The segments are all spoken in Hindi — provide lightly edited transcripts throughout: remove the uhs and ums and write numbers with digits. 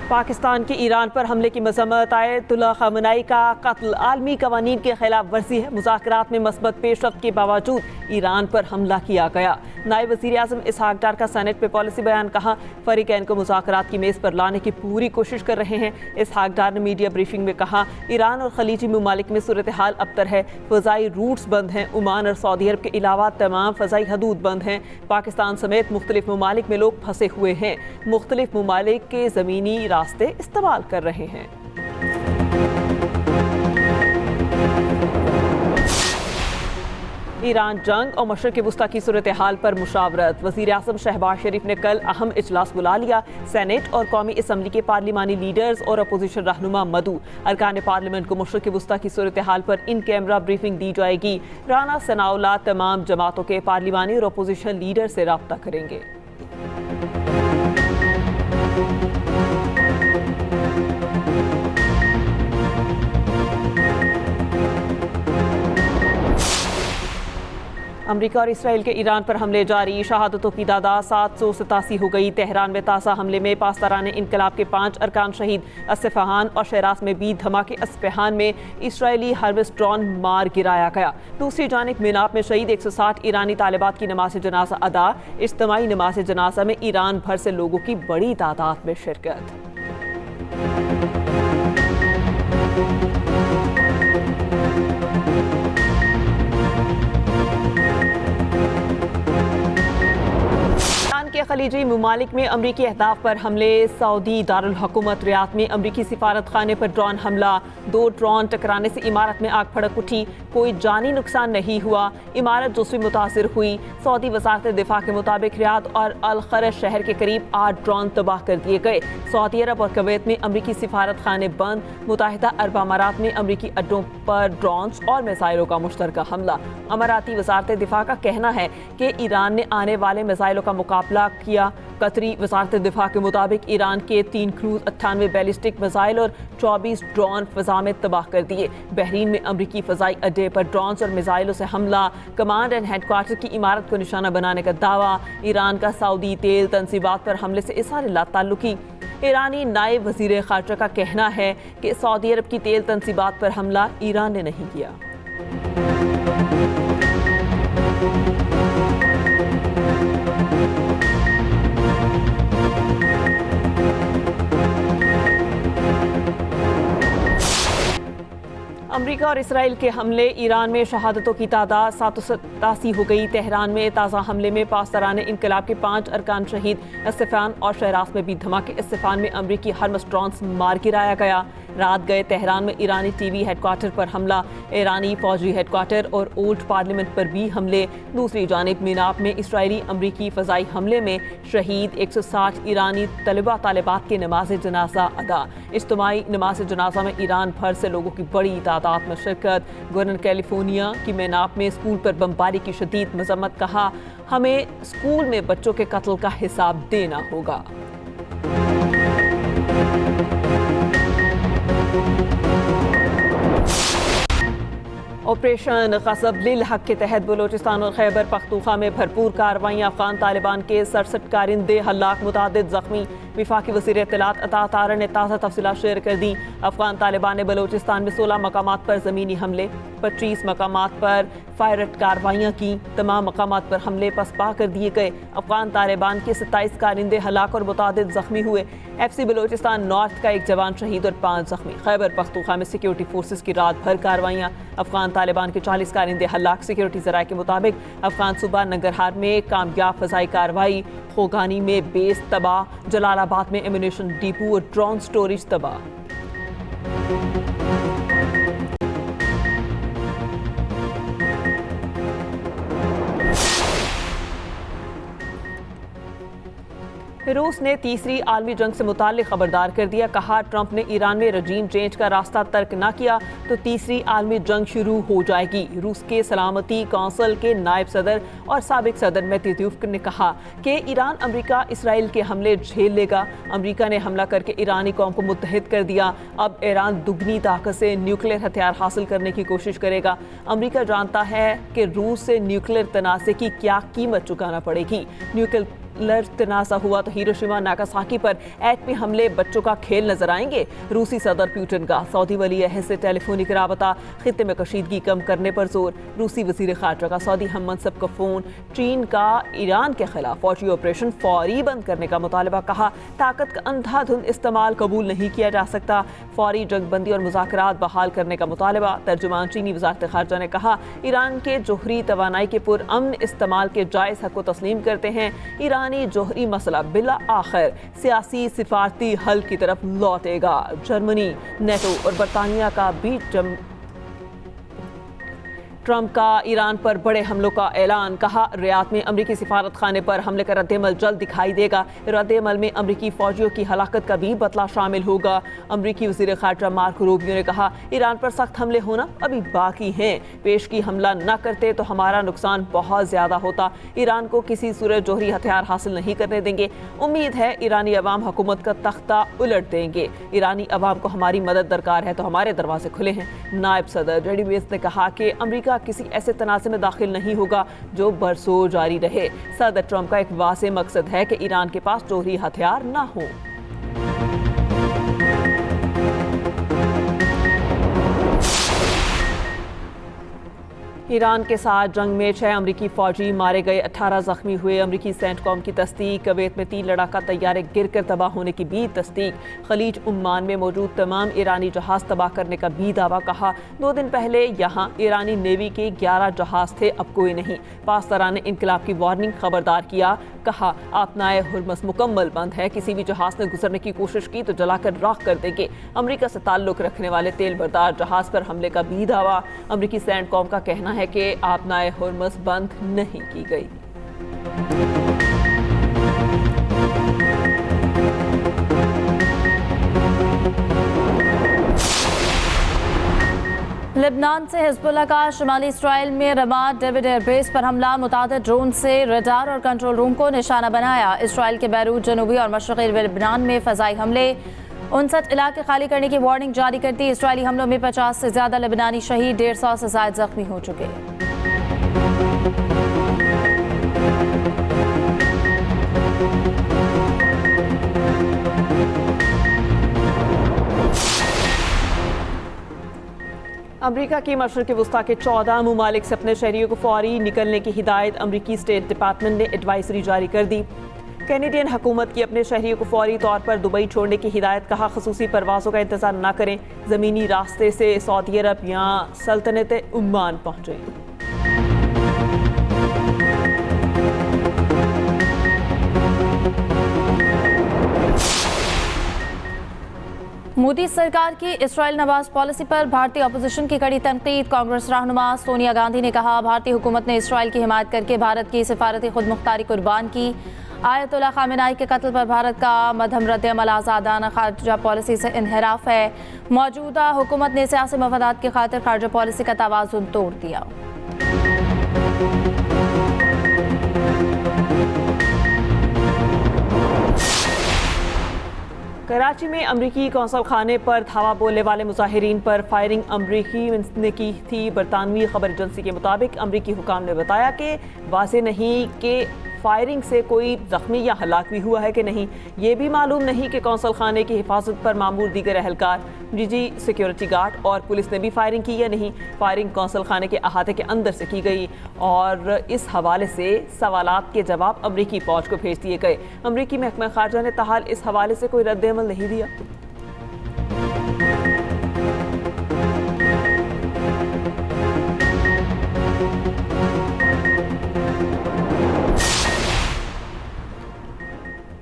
पाकिस्तान के ईरान पर हमले की मजम्मत। आयतुल्लाह ख़ामेनी का कत्ल आलमी कवानीन की खिलाफ वर्जी है। मुज़ाकरात में मस्बत पेशरफ्त के बावजूद ईरान पर हमला किया गया। नायब वज़ीर आज़म इसहाक डार का सेनेट में पॉलिसी बयान। कहा, फरीकैन को मुज़ाकरात की मेज़ पर लाने की पूरी कोशिश कर रहे हैं। इसहाक डार ने मीडिया ब्रीफिंग में कहा, ईरान और खलीजी ममालिक में सूरत हाल अबतर है। फ़ज़ाई रूट्स बंद हैं। ओमान और सऊदी अरब के अलावा तमाम फ़ज़ाई हदूद बंद हैं। पाकिस्तान समेत मुख्तलिफ ममालिक में लोग फंसे हुए हैं। मुख्तलिफ ममालिक के ज़मीनी रास्ते इस्तेमाल कर रहे हैं। ईरान जंग और मशरिक़ वुस्ता की सूरत हाल पर मुशावरत। वज़ीर आज़म शहबाज शरीफ ने कल अहम इजलास बुला लिया। सेनेट और कौमी असम्बली के पार्लिमानी लीडर्स और अपोजिशन रहनुमा मदू। अरकान पार्लियामेंट को मशरिक़ वुस्ता की सूरत हाल पर इन कैमरा ब्रीफिंग दी जाएगी। राना सनाउल्लाह तमाम जमातों के पार्लिमानी और अपोजिशन लीडर से रब्ता करेंगे। अमरीका और इसराइल के ईरान पर हमले जारी। शहादतों की तादाद 787 हो गई। तेहरान में ताज़ा हमले में पासदारान इनकलाब के 5 अरकान शहीद। अस्फ़हान और शहराज में भी धमाके। अस्फ़हान में इसराइली हार्वेस्ट ड्रोन मार गिराया गया। दूसरी जानिब मिनाप में शहीद 160 ईरानी तालिबात की नमाज जनाजा अदा। इज्तिमाई नमाज जनाजा में ईरान भर से लोगों की बड़ी तादाद में शिरकत। के खलीजी ममालिक में अमरीकी अहदाफ पर हमले। सऊदी दारुल हुकूमत रियाद में अमरीकी सिफारत खाने पर ड्रोन हमला। 2 ड्रोन टकराने से इमारत में आग भड़क उठी। कोई जानी नुकसान नहीं हुआ। इमारत जुज़वी मुतासिर हुई। सऊदी वज़ारत दिफा के मुताबिक रियाद और अल खरज शहर के करीब 8 ड्रोन तबाह कर दिए गए। सऊदी अरब और कुवैत में अमरीकी सिफारत खाने बंद। मुत्तहिदा अरब अमारात में अमरीकी अड्डों पर ड्रोन्स और मिसाइलों का मुश्तरका हमला। अमाराती वज़ारत दिफा का कहना है कि ईरान ने आने वाले मिसाइलों का मुकाबला किया। कतरी वज़ारत दिफा के मुताबिक ईरान के 3 क्रूज, 98 बैलिस्टिक मिसाइल और 24 ड्रोन फ़ज़ा में तबाह कर दिए। बहरीन में अमरीकी फ़ज़ाई अड्डे पर ड्रोन्स और मिसाइलों से हमला। कमांड एंड हेडक्वार्टर की इमारत को निशाना बनाने का दावा। ईरान का सऊदी तेल तनसीबात पर हमले से इज़हार लाताल्लुकी। ईरानी नायब वज़ीर ख़ारजा का कहना है कि सऊदी अरब की तेल तनसीबात पर हमला ईरान ने नहीं किया। अमरीका और इसराइल के हमले। ईरान में शहादतों की तादाद 787 हो गई। तेहरान में ताज़ा हमले में पासदारान इनकलाब के 5 अरकान शहीद। अस्फ़हान और शहराज में भी धमाके। अस्फ़हान में अमरीकी हार्वेस्ट ड्रोन्स मार गिराया गया। रात गए तेहरान में ईरानी टीवी हेडक्वार्टर पर हमला। ईरानी फौजी हेडक्वार्टर और ओल्ड पार्लियामेंट पर भी हमले। दूसरी जानिब मिनाप में इसराइली अमरीकी फ़ज़ाई हमले में शहीद 160 ईरानी तलबा तालिबात की नमाज जनाजा अदा। इज्तिमाई नमाज जनाजा में ईरान भर से लोगों की बड़ी तादाद में शिरकत। गवर्नर कैलिफोर्निया की मिनाप में स्कूल पर बमबारी की शदीद मजम्मत। कहा, हमें स्कूल में बच्चों के कत्ल का हिसाब देना होगा। ऑपरेशन ग़ज़ब लिल हक़ के तहत बलूचिस्तान और खैबर पख्तूनख्वा में भरपूर कार्रवाइयाँ। अफ़गान तालिबान के 67 कारिंदे हलाक, मुतादिद ज़ख्मी। विफाकी वज़ीर इत्तलात अता तारर ने ताज़ा तफ़सीलात शेयर कर दी। अफ़गान तालिबान ने बलूचिस्तान में 16 मकामात पर ज़मीनी हमले, 25 मकामात पर फायरट कार्रवाइयाँ की। तमाम मकामात पर हमले पसपा कर दिए गए। अफ़गान तालिबान के 27 कारिंदे हलाक और मुतादिद ज़ख्मी हुए। FC बलूचिस्तान नॉर्थ का 1 जवान शहीद और 5 ज़ख्मी। खैबर पख्तूनख्वा में सिक्योरिटी फोर्सेस की रात भर कार्रवाइयाँ। अफ़गान तालिबान के 40 कारिंदे हलाक। सिक्योरिटी ज़राए के मुताबिक अफ़गान सूबा नंगरहार में कामयाब फ़ज़ाई कार्रवाई। खोगानी में बेस तबाह। जलालाबाद में एम्यूनेशन डिपो और ड्रोन स्टोरेज तबाह। रूस ने तीसरी आलमी जंग से मुताल्लिक खबरदार कर दिया। कहा, ट्रंप ने ईरान में रजीम चेंज का रास्ता तर्क न किया तो तीसरी आलमी जंग शुरू हो जाएगी। रूस के सलामती कौंसिल के नायब सदर और साबिक सदर मेदवेदेव ने कहा कि ईरान अमरीका इसराइल के हमले झेल लेगा। अमरीका ने हमला करके ईरानी कौम को मुत्तहिद कर दिया। अब ईरान दुगनी ताकत से न्यूक्लियर हथियार हासिल करने की कोशिश करेगा। अमरीका जानता है कि रूस से न्यूक्लियर तनाज़े की क्या कीमत चुकाना पड़ेगी। न्यूक्लियर तनाज़ा हुआ तो हिरोशिमा नागासाकी पर एटमी हमले बच्चों का खेल नजर आएंगे। रूसी सदर पुतिन का सऊदी वली अहद से टेलीफोनिक राबता, खित्ते में कशीदगी कम करने पर जोर। रूसी वजीर खारजा का सऊदी हम मनसब का फोन। चीन का ईरान के खिलाफ फौजी ऑपरेशन फौरी बंद करने का मुतालबा, कहा ताकत का अंधाधुंध इस्तेमाल कबूल नहीं किया जा सकता। फौरी जंगबंदी और मुज़ाकरात बहाल करने का मुतालबा। तर्जुमान चीनी वज़ारत खारजा ने कहा ईरान के जोहरी तवानाई के पुरअमन इस्तेमाल के जायज़ हक को तस्लीम करते हैं। ईरानी जोहरी मसला बिला आखिर सियासी सिफारती हल की तरफ लौटेगा। जर्मनी, नेटो और बरतानिया का भी ट्रंप का ईरान पर बड़े हमलों का ऐलान, कहा रियाद में अमरीकी सिफारत खाने पर हमले का रद्देमल जल्द दिखाई देगा। रद्देमल में अमरीकी फौजियों की हलाकत का भी बतला शामिल होगा। अमरीकी वज़ीर खारजा मार्को रूबियो ने कहा ईरान पर सख्त हमले होना अभी बाकी हैं। पेशगी हमला न करते तो हमारा नुकसान बहुत ज़्यादा होता। ईरान को किसी सूरत जोहरी हथियार हासिल नहीं करने देंगे। उम्मीद है ईरानी अवाम हुकूमत का तख्ता उलट देंगे। ईरानी अवाम को हमारी मदद दरकार है तो हमारे दरवाजे खुले हैं। नायब सदर जेडी वेंस ने कहा कि अमरीका किसी ऐसे तनाज़े में दाखिल नहीं होगा जो बरसों जारी रहे। सदर ट्रंप का एक वाज़ेह मकसद है कि ईरान के पास जोहरी हथियार ना हो। ईरान के साथ जंग में 6 अमरीकी फौजी मारे गए, 18 जख्मी हुए। अमरीकी सेंटकॉम की तस्दीक। कुवैत में 3 लड़ाका तैयारे गिरकर तबाह होने की भी तस्दीक। खलीज उम्मान में मौजूद तमाम ईरानी जहाज तबाह करने का भी दावा, कहा 2 दिन पहले यहाँ ईरानी नेवी के 11 जहाज थे, अब कोई नहीं। पासदारान इनकलाब की वार्निंग, खबरदार किया, कहा आपनाए हुर्मस मुकम्मल बंद है। किसी भी जहाज ने गुजरने की कोशिश की तो जलाकर राख कर देंगे। अमरीका से ताल्लुक रखने वाले तेल बरदार जहाज पर हमले का भी दावा। अमरीकी सेंटकॉम का कहना है कि आपनाए हुर्मस बंद नहीं की गई। लेबनान से हिजबुल्लाह का शुमाली इसराइल में रमाद डेविड एयरबेस पर हमला, मुतादिद ड्रोन से रडार और कंट्रोल रूम को निशाना बनाया। इसराइल के बैरूत, जनूबी और मशरक़ी लेबनान में फ़ज़ाई हमले, 59 इलाके खाली करने की वार्निंग जारी कर दी। इसराइली हमलों में 50 से ज़्यादा लेबनानी शहीद, 150 से ज़ायद जख्मी हो चुके। अमरीका की मशरक़ी वस्ता के 14 ममालिक से अपने शहरियों को फौरी निकलने की हिदायत। अमरीकी स्टेट डिपार्टमेंट ने एडवाइजरी जारी कर दी। कैनेडियन हुकूमत की अपने शहरियों को फौरी तौर पर दुबई छोड़ने की हिदायत, कहा खसूसी परवाज़ों का इंतज़ार न करें। ज़मीनी रास्ते से सऊदी अरब या सल्तनत उम्मान पहुँचें। मोदी सरकार की इसराइल नवाज पॉलिसी पर भारतीय अपोजिशन की कड़ी तनकीद। कांग्रेस रहनुमा सोनिया गांधी ने कहा भारतीय हुकूमत ने इसराइल की हिमायत करके भारत की सिफारती खुद मुख्तारी कुर्बान की। आयतुल्लाह खामेनी के कत्ल पर भारत का मध्यम रद्द-ए-अमल आज़ादाना खारजा पॉलिसी से इन्हिराफ है। मौजूदा हुकूमत ने सियासी मफादात की खातिर खारजा पॉलिसी का तवाज़ुन तोड़ दिया। कराची में अमरीकी कौंसल खाने पर धावा बोलने वाले मुजाहिरीन पर फायरिंग अमरीकी ने की थी। बरतानवी खबर एजेंसी के मुताबिक अमरीकी हुकाम ने बताया कि वाज़ेह नहीं कि फायरिंग से कोई जख्मी या हलाक भी हुआ है कि नहीं। ये भी मालूम नहीं कि कौंसल खाने की हिफाजत पर मामूर दीगर अहलकार, निजी सिक्योरिटी गार्ड और पुलिस ने भी फायरिंग की या नहीं। फायरिंग कौंसल खाने के अहाते के अंदर से की गई और इस हवाले से सवालात के जवाब अमरीकी फौज को भेज दिए गए। अमरीकी महकमा खारजा ने ताहाल इस हवाले से कोई रद्द-ए-अमल नहीं दिया।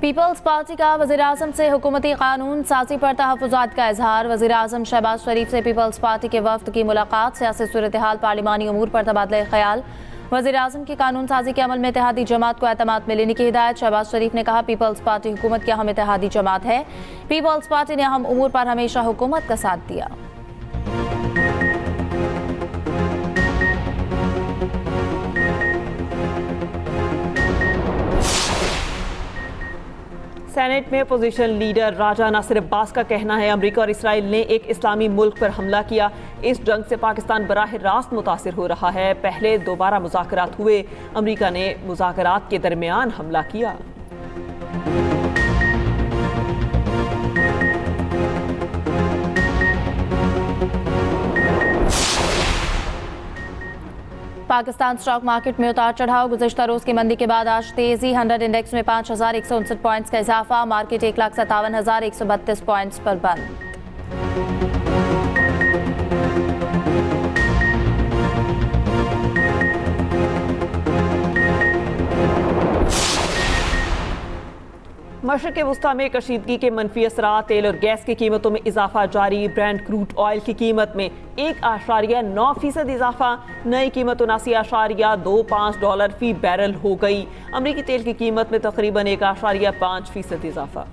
पीपल्स पार्टी का वज़ीर-ए-आज़म से हुकूमती कानून साजी पर तहफ़्फ़ुज़ात का इजहार। वज़ीर-ए-आज़म शहबाज शरीफ से पीपल्स पार्टी के वफ़द की मुलाकात, सियासी सूरत-ए-हाल, पार्लिमानी अमूर पर तबादला ख्याल। वज़ीर-ए-आज़म की कानून साजी के अमल में इत्तेहादी जमात को एतमाद में लेने की हिदायत। शहबाज शरीफ ने कहा पीपल्स पार्टी हुकूमत की अहम इत्तेहादी जमात है। पीपल्स पार्टी ने अहम अमूर पर हमेशा हुकूमत का साथ दिया। सेनेट में अपोजिशन लीडर राजा नासिर अब्बास का कहना है अमरीका और इसराइल ने एक इस्लामी मुल्क पर हमला किया। इस जंग से पाकिस्तान बराह रास्त मुतासिर हो रहा है। पहले दोबारा मुज़ाकरात हुए, अमरीका ने मुज़ाकरात के दरमियान हमला किया। पाकिस्तान स्टॉक मार्केट में उतार चढ़ाव। गुज़िश्ता रोज की मंदी के बाद आज तेजी। 100 इंडेक्स में 5,159 पॉइंट्स का इजाफा। मार्केट 1,57,132 पॉइंट्स पर बंद। मशरक़ वुस्ता में कशीदगी के मनफी असरात। तेल और गैस की कीमतों में इजाफा जारी। ब्रेंट क्रूड ऑयल की कीमत में 1.9% इजाफा। नई कीमत $79.25 फी बैरल हो गई। अमरीकी तेल की कीमत में तकरीबन 1.5% इजाफा।